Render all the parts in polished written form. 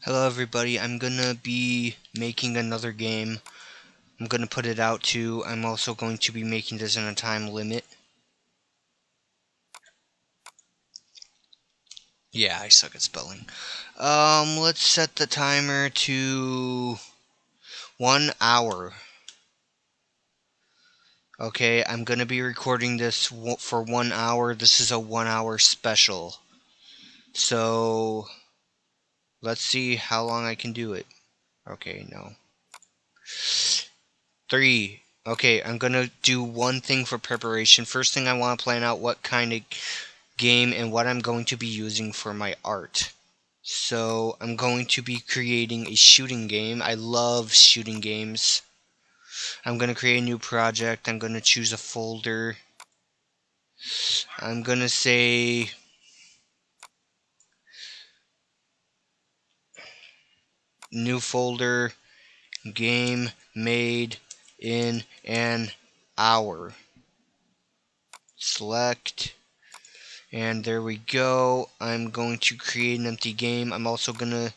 Hello everybody, I'm gonna be making another game. I'm gonna put it out too. I'm also going to be making this in a time limit. Yeah, I suck at spelling. Let's set the timer to 1 hour. Okay, I'm gonna be recording this for 1 hour. This is a 1 hour special. So, let's see how long I can do it. Okay, no. 3. Okay, I'm gonna do one thing for preparation. First thing, I want to plan out what kind of game and what I'm going to be using for my art. So I'm going to be creating a shooting game. I love shooting games. I'm going to create a new project. I'm going to choose a folder. I'm going to say new folder, game made in an hour. Select, and there we go. I'm going to create an empty game. I'm also going to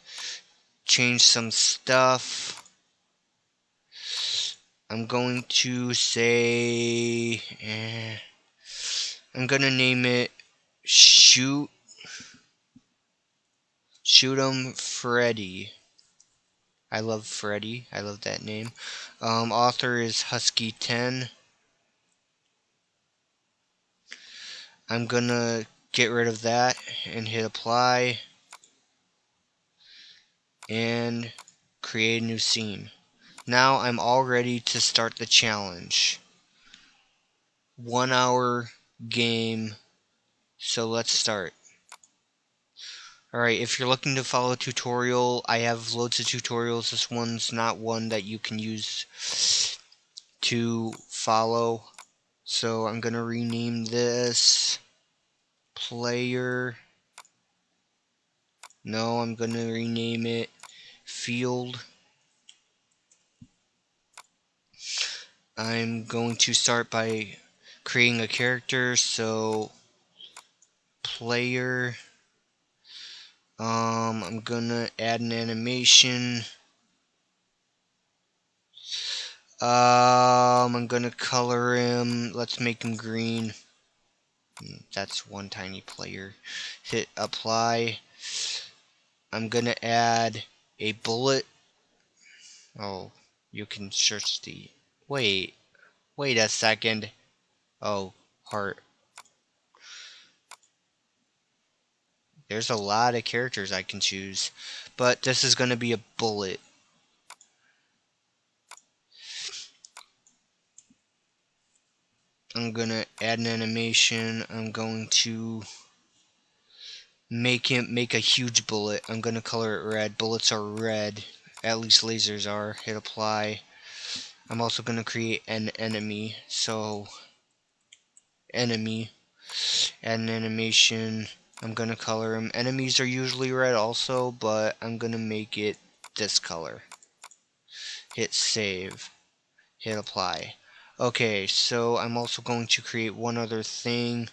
change some stuff. I'm going to say, I'm going to name it Shoot 'em Freddy. I love Freddy. I love that name. Author is Husky10. I'm going to get rid of that and hit apply and create a new scene. Now I'm all ready to start the challenge. 1 hour game. So let's start. Alright, if you're looking to follow a tutorial, I have loads of tutorials. This one's not one that you can use to follow. So I'm going to rename this player. No, I'm going to rename it field. I'm going to start by creating a character. So player. I'm going to add an animation. I'm gonna color him. Let's make him green. That's one tiny player. Hit apply. I'm gonna add a bullet. Oh, you can search the. Wait a second. Oh, heart. There's a lot of characters I can choose, but this is gonna be a bullet. I'm gonna add an animation. I'm going to make a huge bullet. I'm gonna color it red. Bullets are red. At least lasers are. Hit apply. I'm also gonna create an enemy. So enemy. Add an animation. I'm gonna color them. Enemies are usually red also, but I'm gonna make it this color. Hit save. Hit apply. Okay, so I'm also going to create one other thing,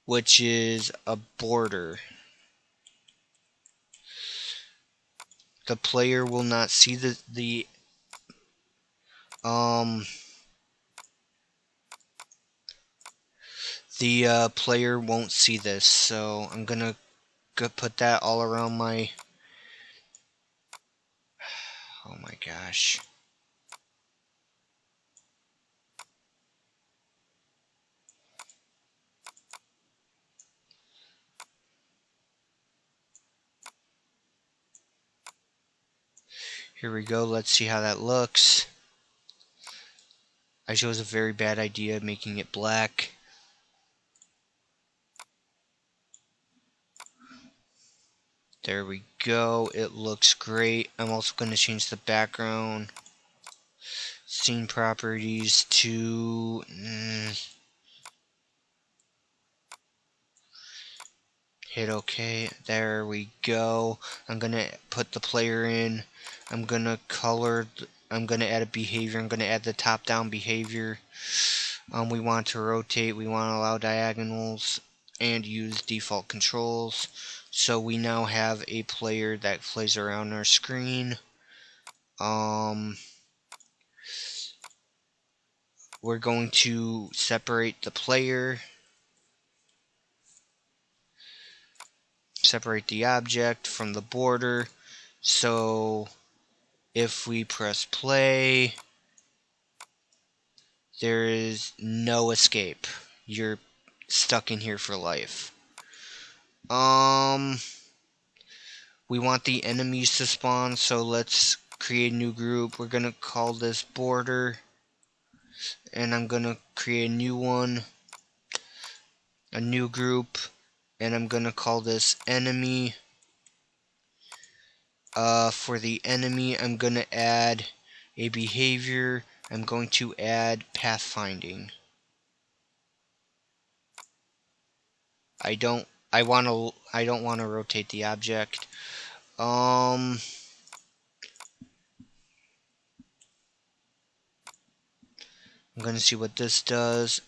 which is a border. The player will not see the player won't see this, so I'm gonna put that all around my. Oh my gosh. Here we go. Let's see how that looks. I chose a very bad idea making it black. There we go. It looks great. I'm also going to change the background. Scene properties to. Hit OK. There we go. I'm going to put the player in. I'm going to color. I'm going to add a behavior. I'm going to add the top-down behavior. We want to rotate. We want to allow diagonals. and use default controls. So we now have a player that plays around our screen. We're going to separate the player, separate the object from the border. So if we press play, there is no escape. You're stuck in here for life. We want the enemies to spawn, so let's create a new group. We're gonna call this border, and I'm gonna create a new one, a new group, and I'm gonna call this enemy. For the enemy, I'm gonna add a behavior. I'm going to add pathfinding. I don't want to rotate the object. I'm gonna see what this does.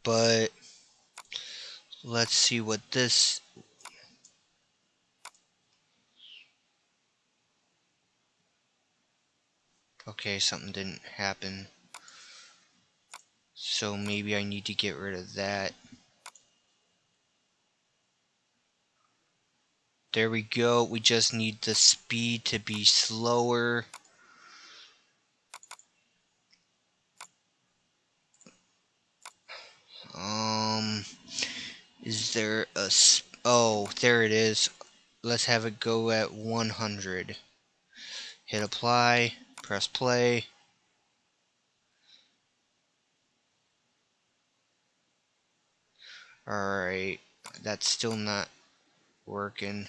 But let's see what this. Okay, something didn't happen. So maybe I need to get rid of that. There we go. We just need the speed to be slower. Is there a... Oh, there it is. Let's have it go at 100. Hit apply. Press play. Alright. That's still not working.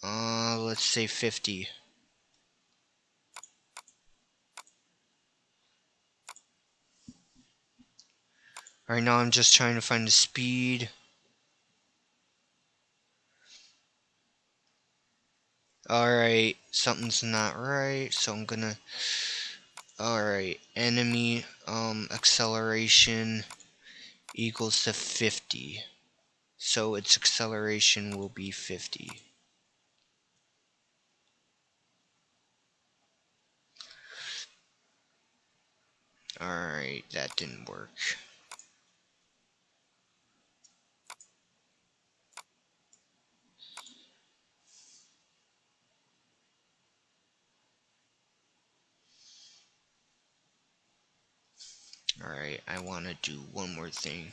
Let's say 50. Alright, now I'm just trying to find the speed. Alright, something's not right, so I'm gonna... Alright, enemy acceleration equals to 50. So its acceleration will be 50. Alright, that didn't work. Alright, I want to do one more thing.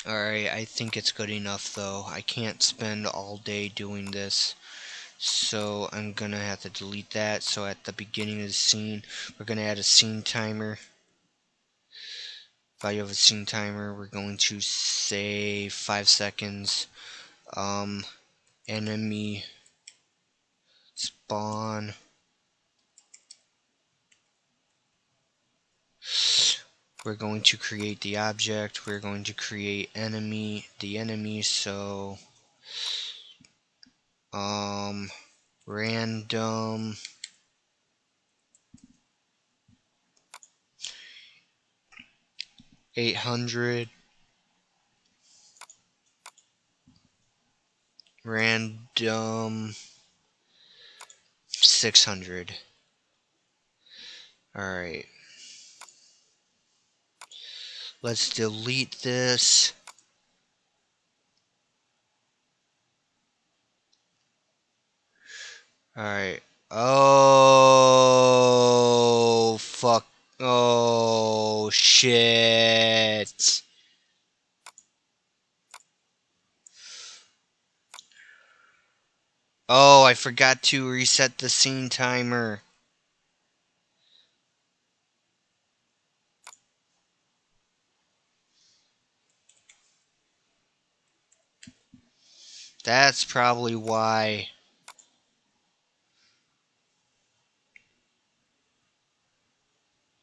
Alright, I think it's good enough though. I can't spend all day doing this. So I'm gonna have to delete that. So at the beginning of the scene, we're gonna add a scene timer. Value of a scene timer, we're going to say 5 seconds. Enemy spawn. We're going to create the object. We're going to create the enemy. So random 800 random 600. Alright. Let's delete this. Alright. Oh, fuck. Oh, shit. Oh, I forgot to reset the scene timer. That's probably why.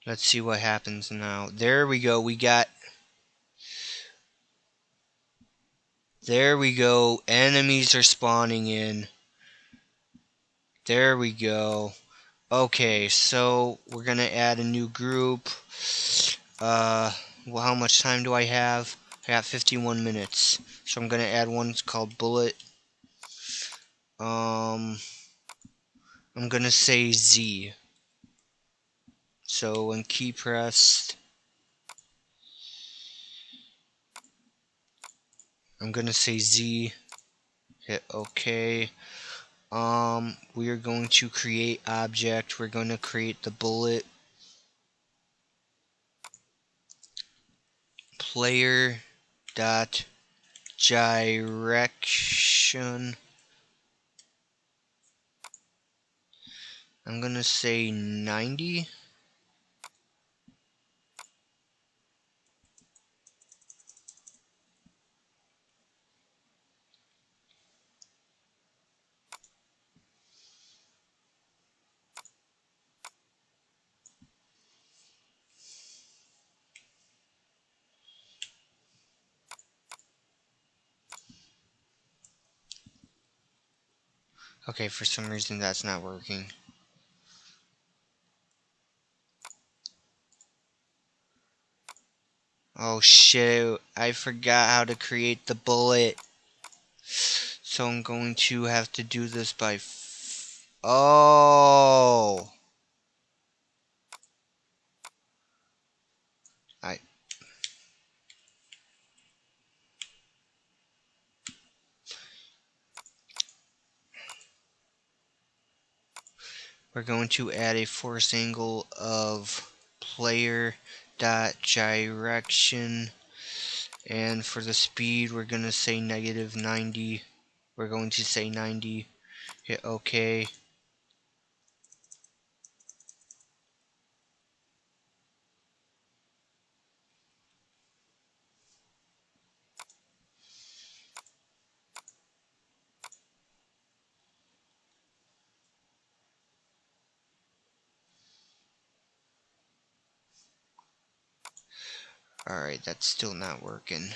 Let's see what happens now. There we go. There we go. Enemies are spawning in. There we go. Okay, so we're gonna add a new group. Well, how much time do I have? I got 51 minutes. So I'm gonna add one called Bullet. I'm gonna say Z. So when key pressed, I'm gonna say Z. Hit OK. We are going to create object. We're going to create the bullet player dot direction. I'm gonna say 90. Okay, for some reason that's not working. Oh shit, I forgot how to create the bullet. So I'm going to have to do this by oh, I we're going to add a force angle of player dot direction, and for the speed we're going to say -90. We're going to say 90. Hit OK. Alright, that's still not working.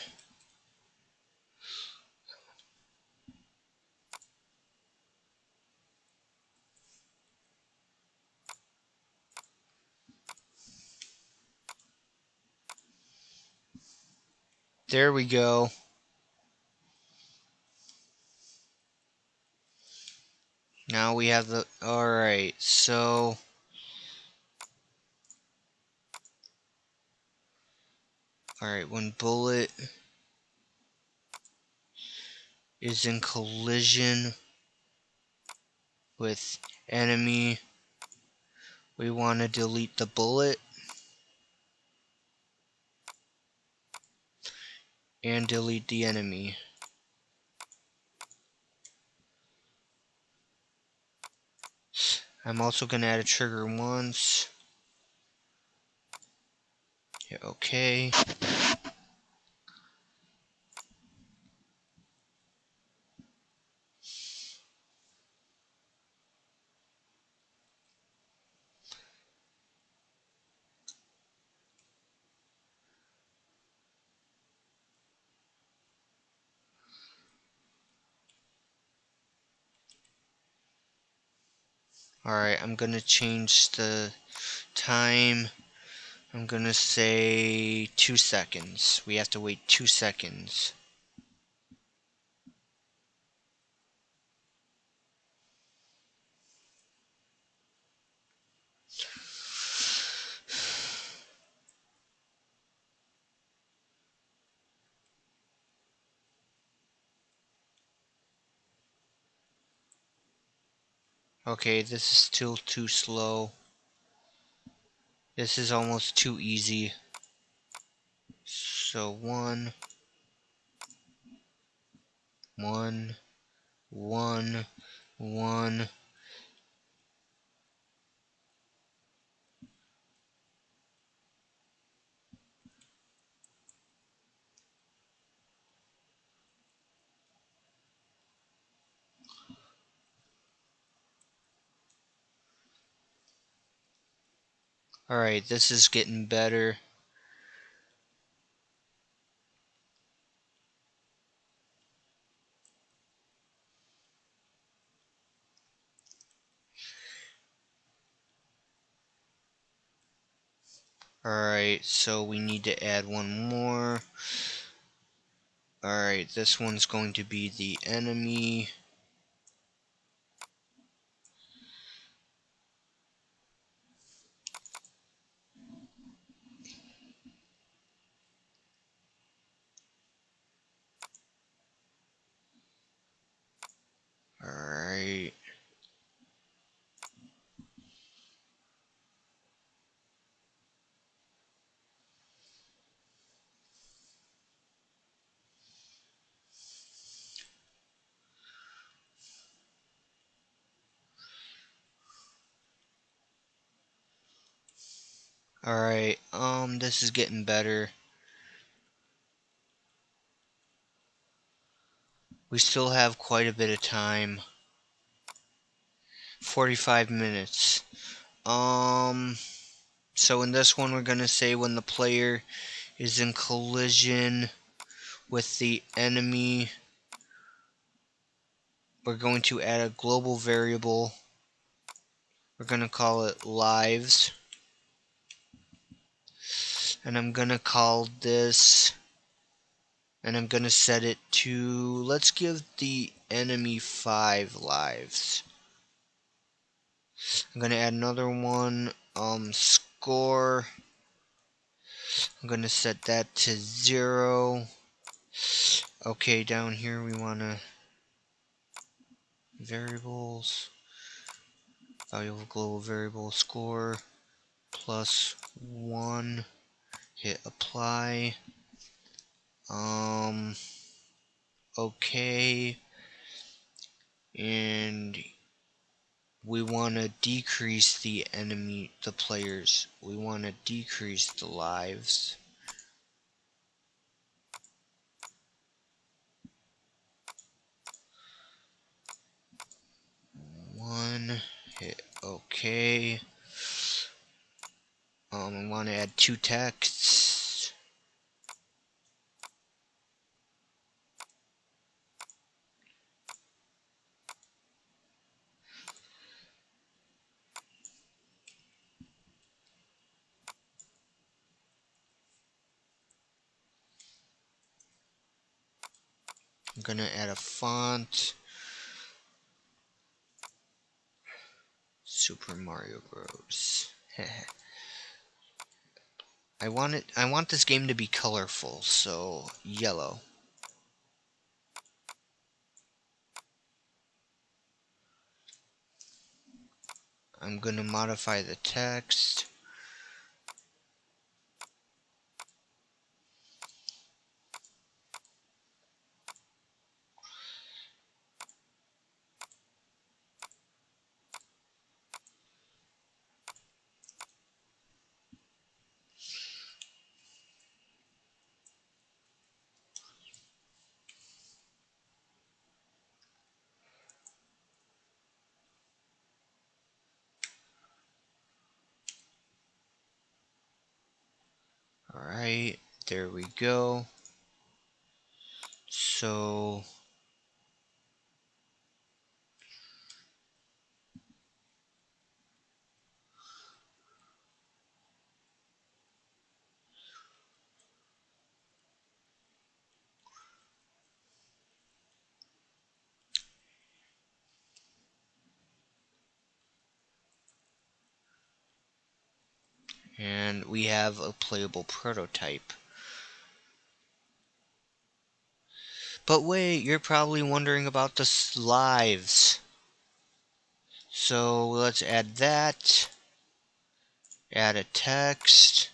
There we go. Now we have the... Alright, so... Alright, when bullet is in collision with enemy, we want to delete the bullet and delete the enemy. I'm also going to add a trigger once. Hit OK. Alright, I'm going to change the time. I'm going to say 2 seconds. We have to wait 2 seconds. Okay, this is still too slow. This is almost too easy. So 1, 1, 1, 1. Alright, this is getting better. Alright, so we need to add one more. Alright, this one's going to be the enemy. Alright. Alright, this is getting better. We still have quite a bit of time. 45 minutes. So in this one we're gonna say when the player is in collision with the enemy, we're going to add a global variable. We're gonna call it lives. And I'm gonna call this, and I'm gonna set it to, let's give the enemy 5 lives. I'm gonna add another one, score. I'm gonna set that to 0. Okay, down here we wanna variables, value of a global variable, score plus 1. Hit apply. Okay, and we want to decrease the players. We want to decrease the lives. One, hit OK. I want to add 2 texts. I'm gonna add a font. Super Mario Bros. I want this game to be colorful, so yellow. I'm gonna modify the text. Alright, there we go. So and we have a playable prototype. But wait, you're probably wondering about the lives. So let's add that. Add a text.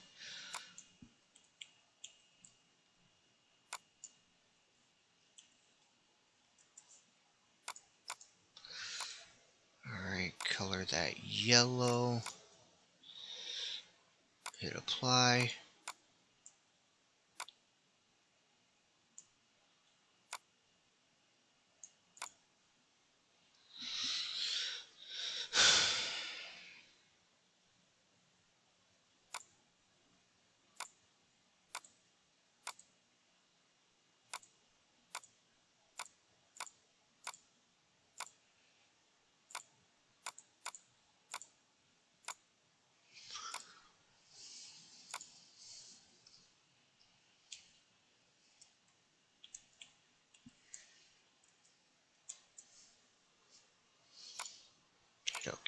Alright, color that yellow. Hit apply.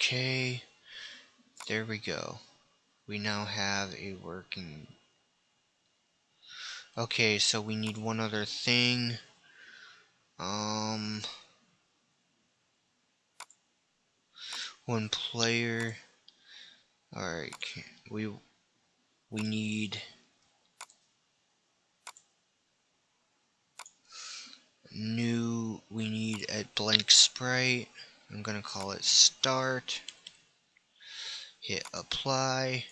okay. There we go. We now have a working... Okay, so we need one other thing. One player. Alright, we need we need a blank sprite. I'm gonna call it start. Hit apply.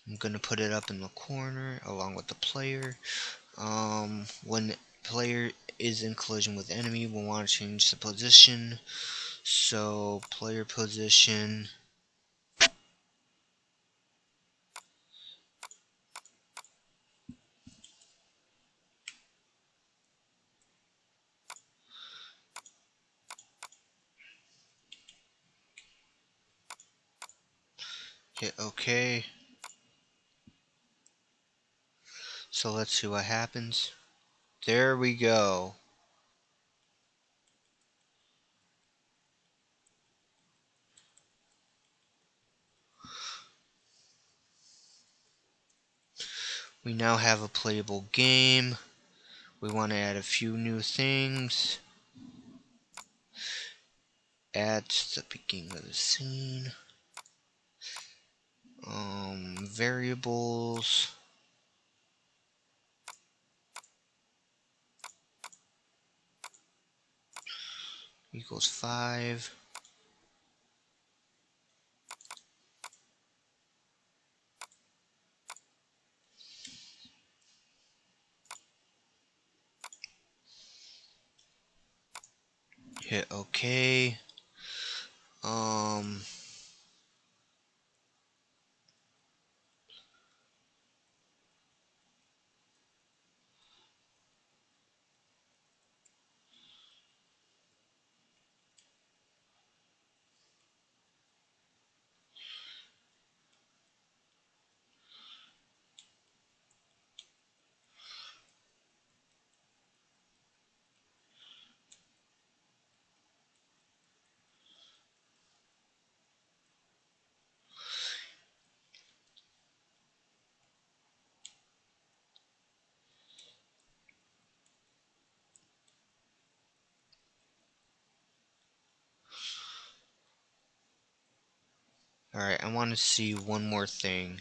I'm gonna put it up in the corner along with the player. When player is in collision with enemy, we'll want to change the position. So player position. Hit OK. So let's see what happens. There we go. We now have a playable game. We want to add a few new things. Add the beginning of the scene. Variables. Equals 5. Hit OK. Alright, I want to see one more thing.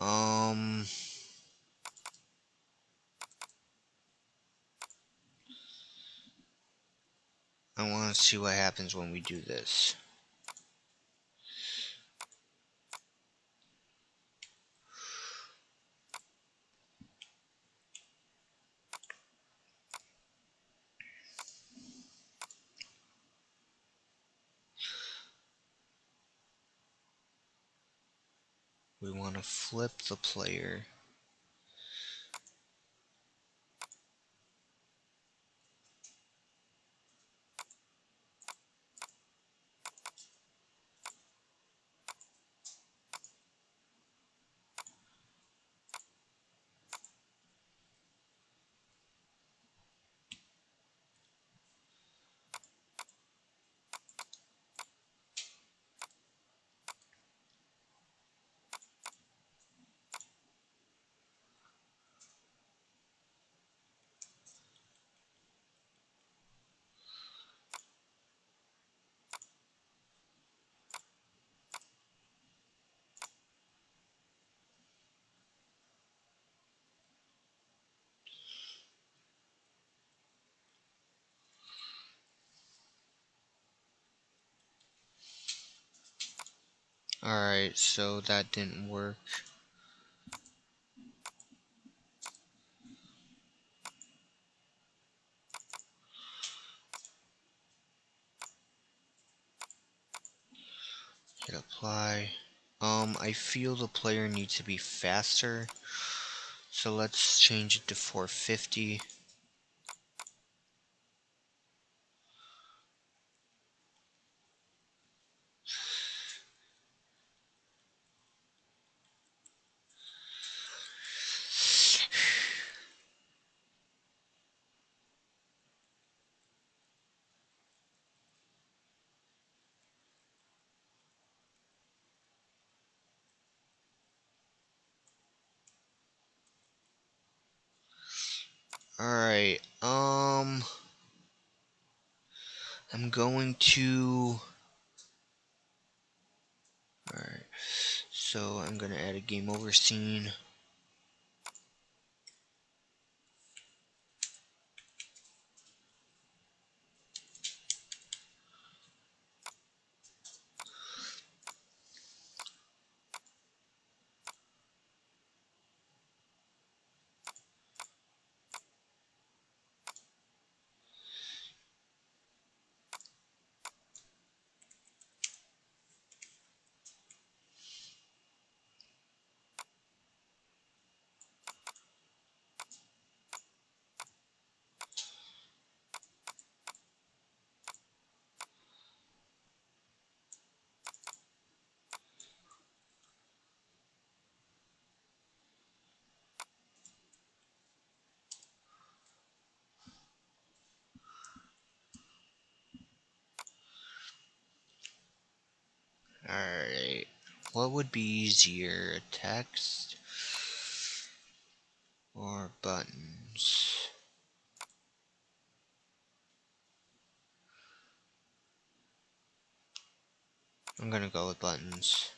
I want to see what happens when we do this. We want to flip the player. Alright, so that didn't work. Hit apply. I feel the player needs to be faster. So let's change it to 450. Alright, I'm going to... Alright, so I'm gonna add a game over scene. Alright, what would be easier, text or buttons? I'm gonna go with buttons.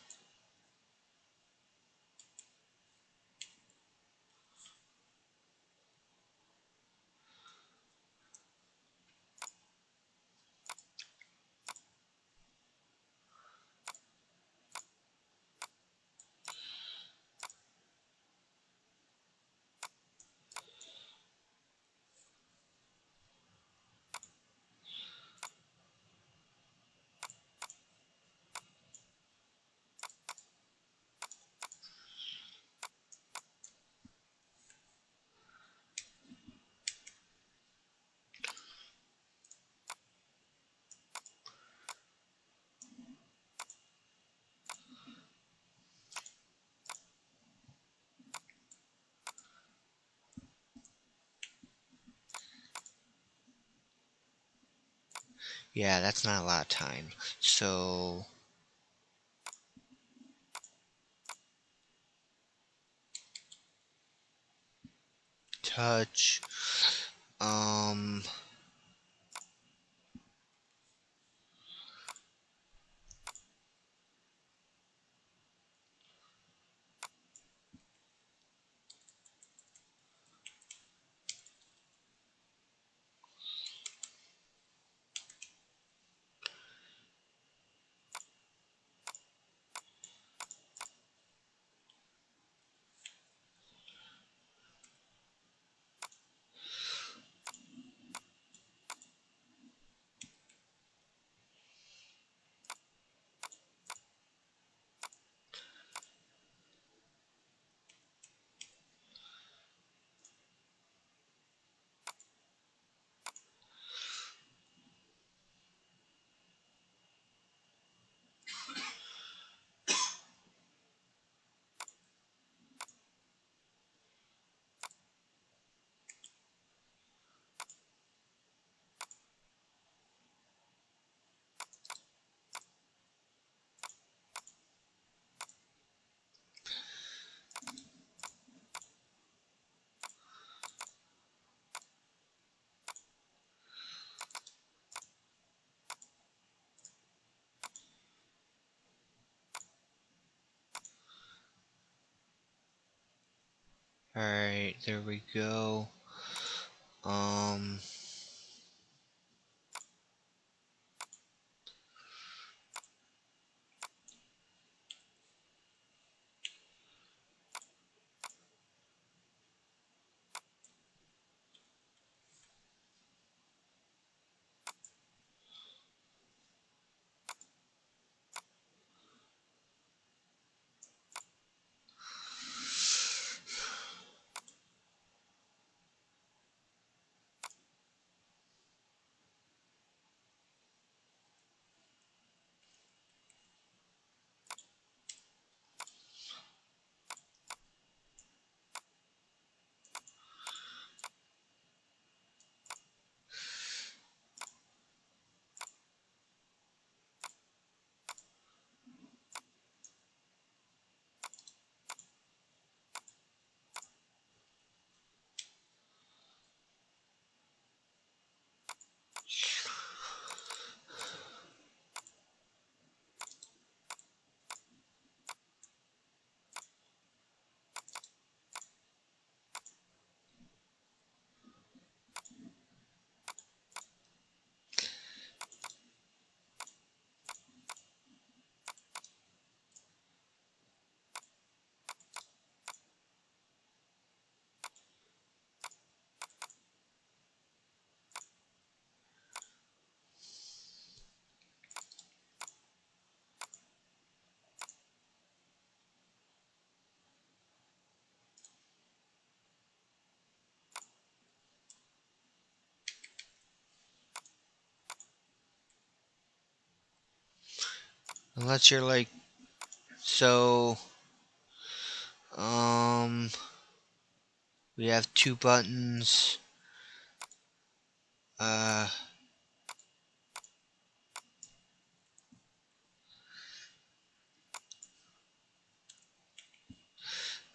Yeah, that's not a lot of time. So, touch, um, alright, there we go. Um, Unless you're like, so, we have two buttons.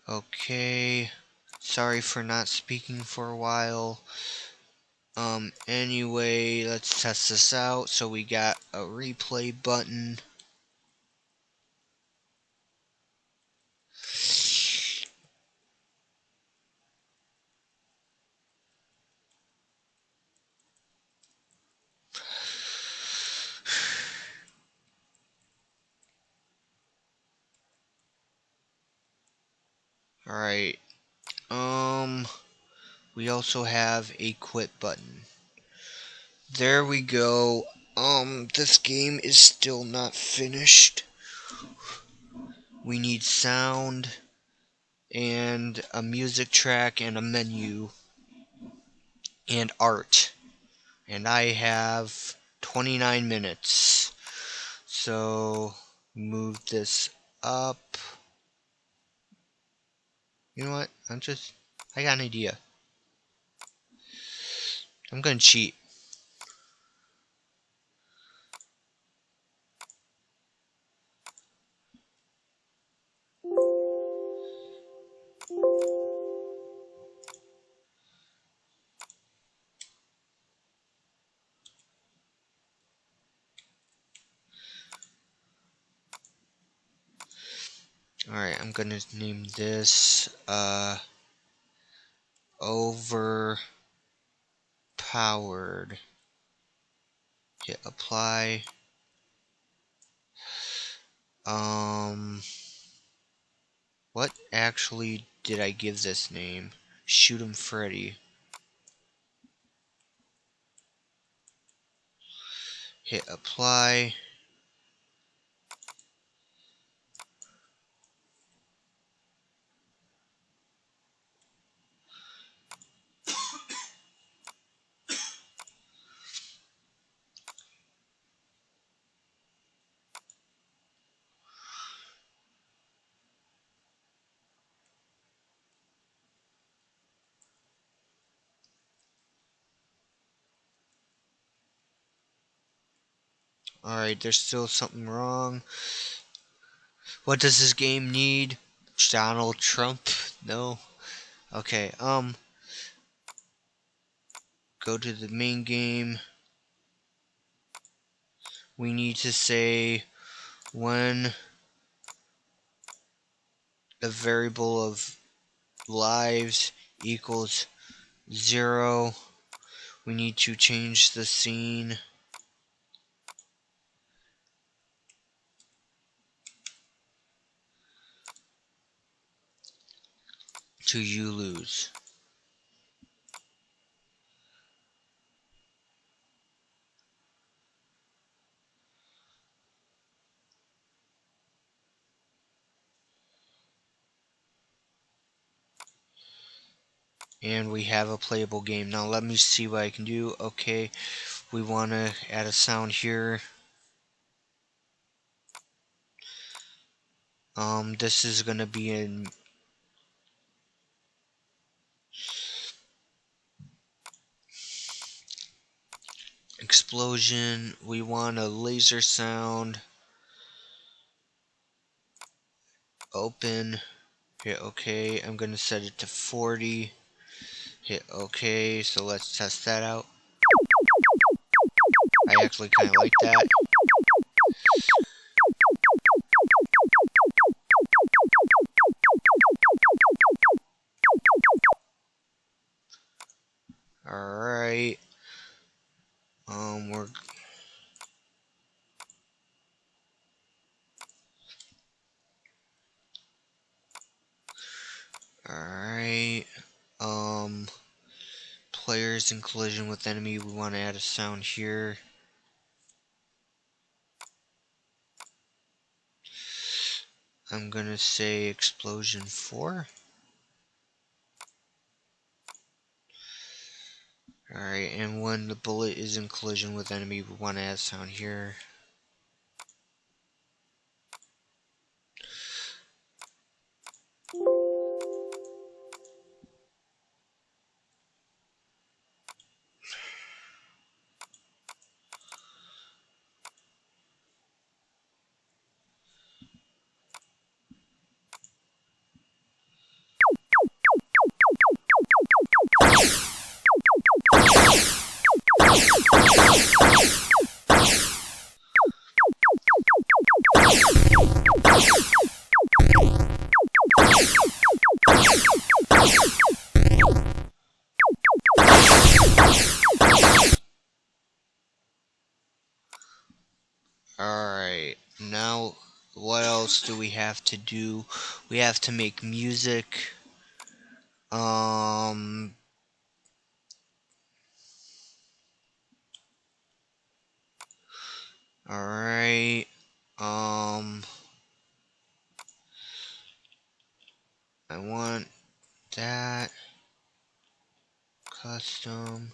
Okay. Sorry for not speaking for a while. Anyway, let's test this out. So we got a replay button. Alright. We also have a quit button. There we go. This game is still not finished. We need sound and a music track and a menu and art. And I have 29 minutes. So, move this up. You know what? I got an idea. I'm gonna cheat. Alright, I'm gonna name this, overpowered. Hit apply. What actually did I give this name? Shoot 'em Freddy. Hit apply. Alright, there's still something wrong. What does this game need? Donald Trump? No. Okay, go to the main game. We need to say when the variable of lives equals 0. We need to change the scene to you lose. And we have a playable game. Now let me see what I can do. Okay, we want to add a sound here. This is going to be an explosion. We want a laser sound. Open. Hit OK. I'm going to set it to 40. Hit OK. So let's test that out. I actually kind of like that. Alright. We're alright. Players in collision with enemy. We want to add a sound here. I'm gonna say explosion 4. Alright, and when the bullet is in collision with enemy, we want to add sound here. else do we have to do? We have to make music. Alright. I want that custom.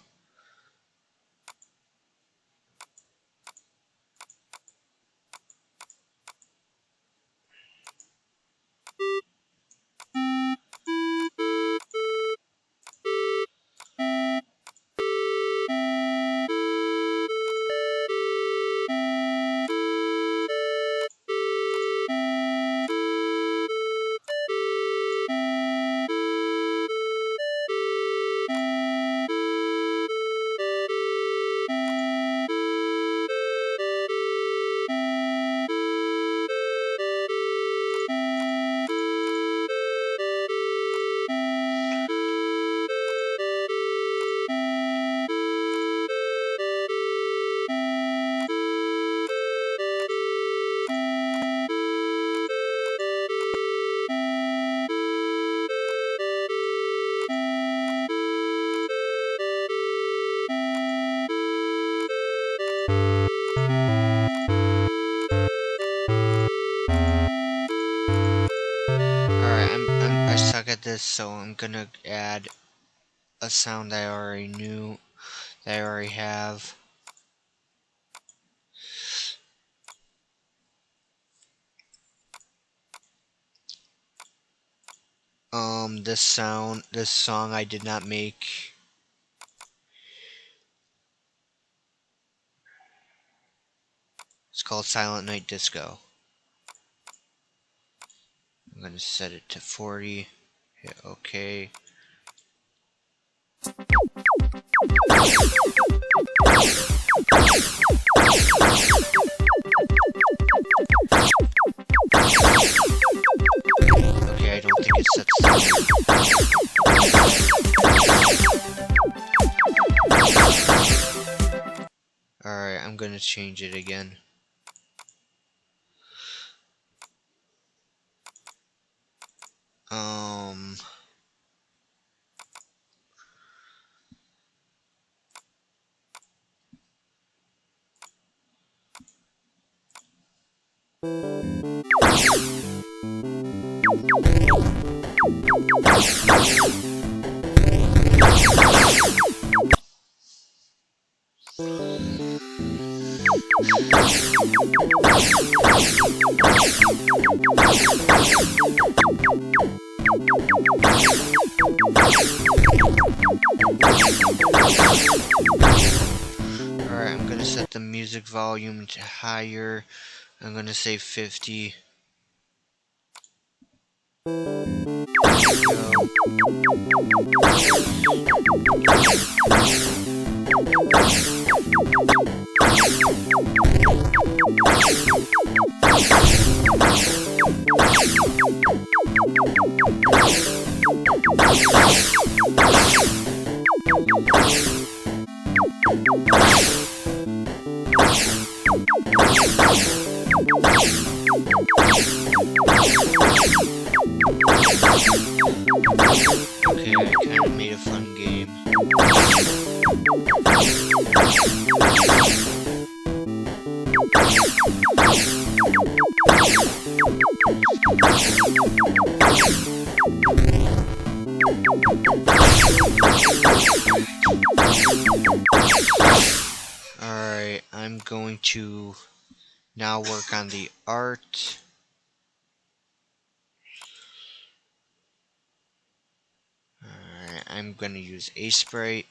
I suck at this, so I'm gonna add a sound I already knew, that I already have. This song I did not make. It's called Silent Night Disco. I'm gonna set it to 40. Hit OK. Okay, I don't think it sets. Alright, I'm gonna change it again. Alright, I'm gonna set the music volume to higher. I'm gonna say 50. Okay, I kinda made a fun game. Alright, I'm going to now work on the art. Alright, I'm going to use Aseprite.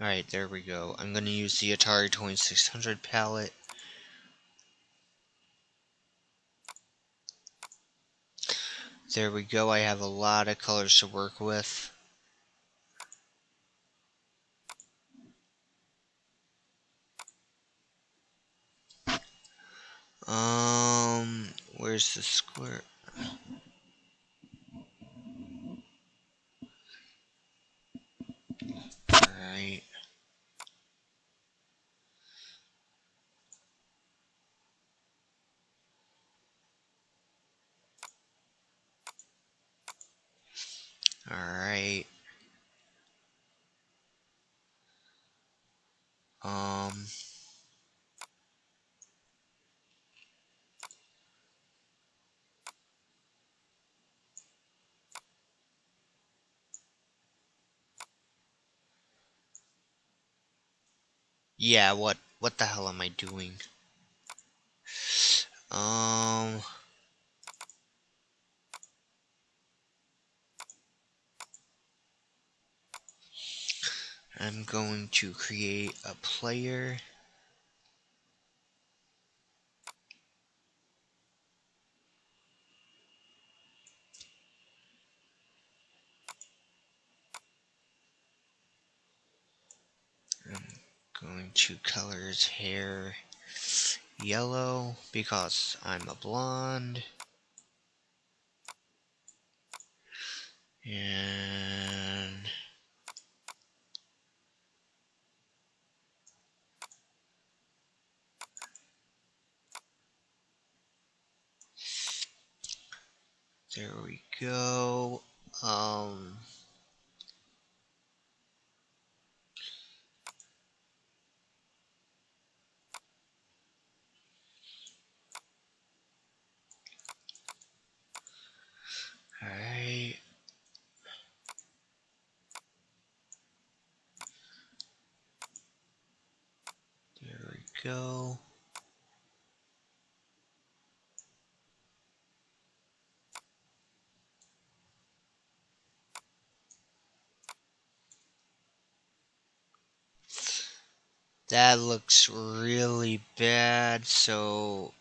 Alright, there we go. I'm going to use the Atari 2600 palette. There we go, I have a lot of colors to work with. Where's the square? Alright. Alright. Yeah, what the hell am I doing? I'm going to create a player. I'm going to color his hair yellow because I'm a blonde. And there we go. Alright. There we go. That looks really bad, so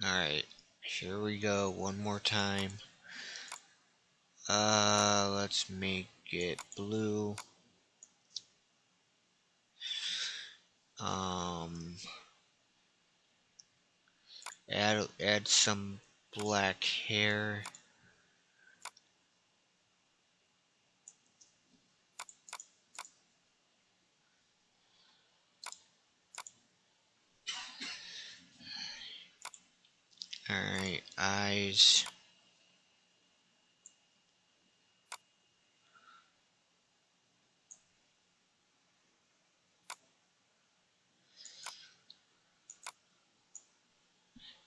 alright, here we go one more time. Let's make it blue. Add some black hair. Alright, eyes.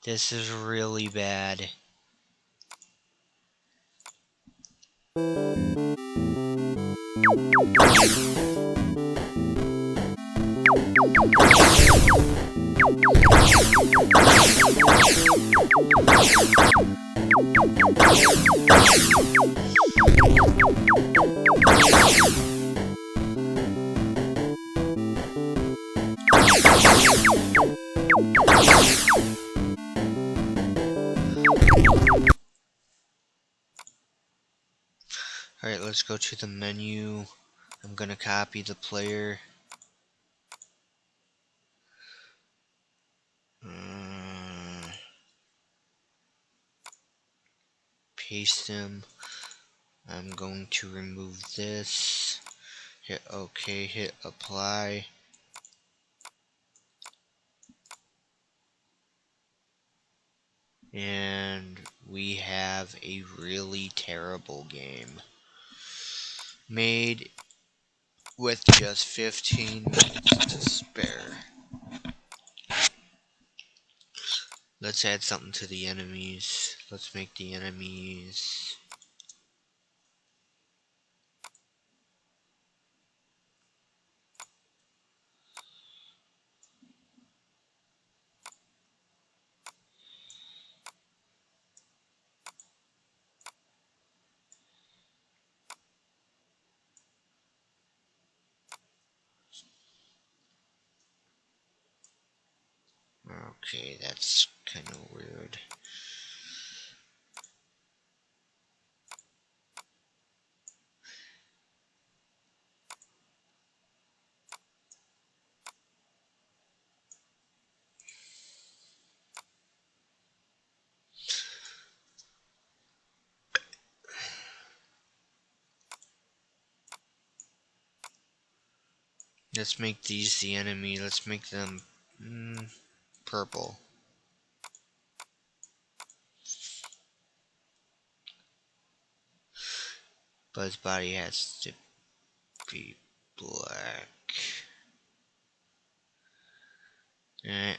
This is really bad. Alright, let's go to the menu. I'm gonna copy the player. Paste him. I'm going to remove this. Hit OK, hit apply. And we have a really terrible game. Made with just 15 minutes to spare. Let's add something to the enemies. Let's make the enemies okay, that's kind of weird. Let's make these the enemy. Let's make them purple. But his body has to be black.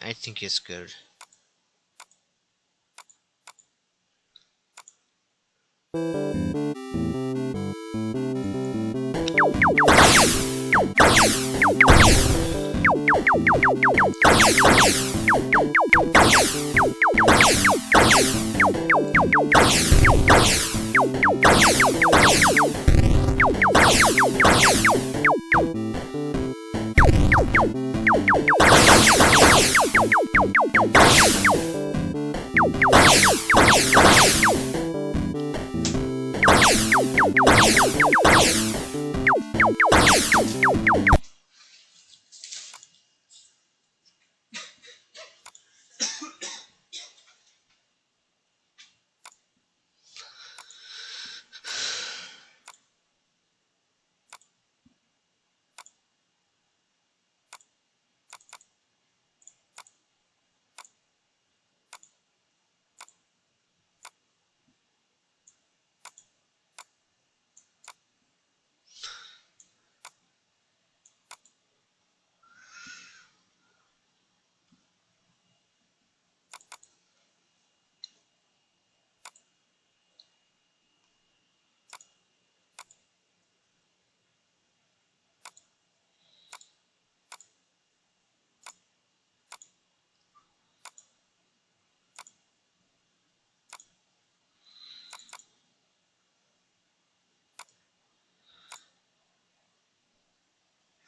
I think it's good.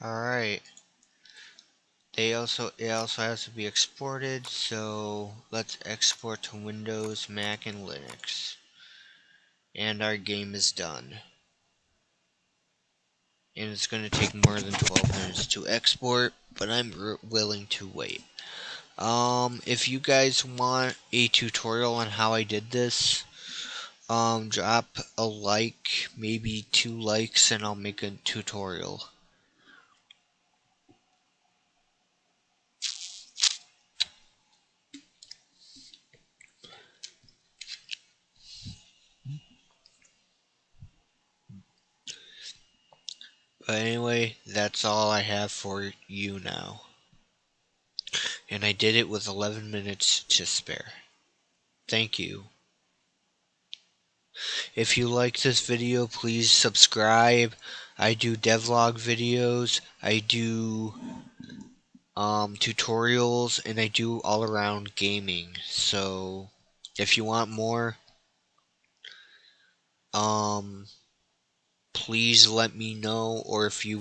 Alright. It also has to be exported, so let's export to Windows, Mac, and Linux. And our game is done. And it's going to take more than 12 minutes to export, but I'm willing to wait. If you guys want a tutorial on how I did this, drop a like, maybe 2 likes, and I'll make a tutorial. But anyway, that's all I have for you now. And I did it with 11 minutes to spare. Thank you. If you like this video, please subscribe. I do devlog videos, I do tutorials, and I do all around gaming. So if you want more, please let me know, or if you